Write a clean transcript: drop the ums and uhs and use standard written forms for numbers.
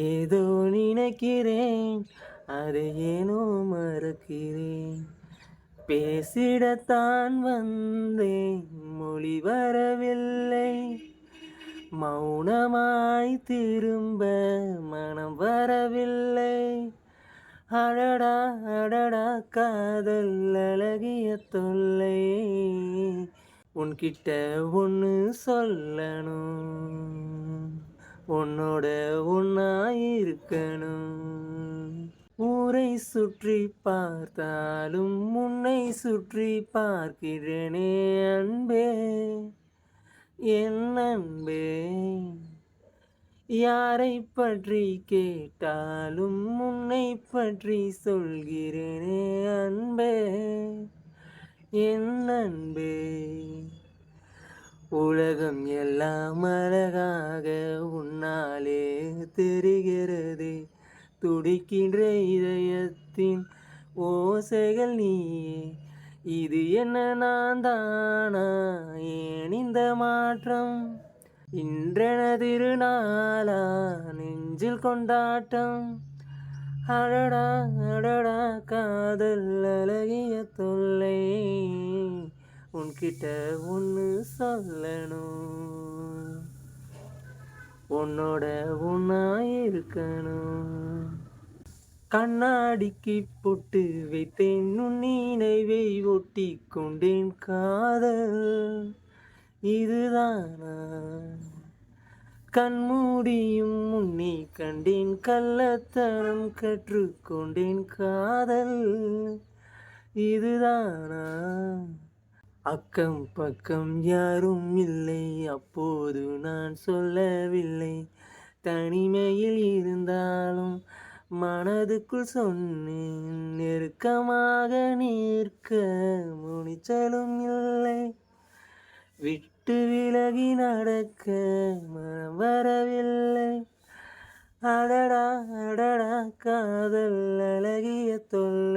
ஏதோ நினைக்கிறேன், அதை ஏனோ மறக்கிறேன். பேசிடத்தான் வந்தேன், மொழி வரவில்லை. மௌனமாய் திரும்ப மனம் வரவில்லை. அடடா அடடா காதல் அழகிய தொல்லை. உன்கிட்ட ஒன்று சொல்லணும், உன்னோட ஒன்னாயிருக்கணும். ஊரை சுற்றி பார்த்தாலும் உன்னை சுற்றி பார்க்கிறேனே அன்பே, என் அன்பே. யாரை பற்றி கேட்டாலும் உன்னை பற்றி சொல்கிறேனே அன்பே, என் அன்பே. உலகம் எல்லாம் அழகாக உன்னாலே தெரிகிறது. துடிக்கின்ற இதயத்தின் ஓசைகள் நீயே. இது என்ன நான் தானா? ஏன் இந்த மாற்றம்? இன்றென திருநாளா, நெஞ்சில் கொண்டாட்டம். அடடா அடடா காதல் அழகிய தொல்லை. உன்கிட்ட ஒன்று சொல்லணும், உன்னோட ஒன்னாயிருக்கணும். கண்ணாடிக்கு பொட்டு வைத்தேன், உன் நினைவை ஒட்டி கொண்டேன். காதல் இதுதானா? கண்மூடியும் உன்னை கண்டேன், கள்ளத்தனம் கற்றுக்கொண்டேன். காதல் இதுதானா? அக்கம் பக்கம் யாரும் இல்லை, அப்போது நான் சொல்லவில்லை. தனிமையில் இருந்தாலும் மனதுக்குள் சொன்னேன். நெருக்கமாக நிற்க முனிச்சலும் இல்லை. விட்டு விலகி நடக்க மனம் வரவில்லை. அடடா அடடா காதல் அழகிய தொல்லை.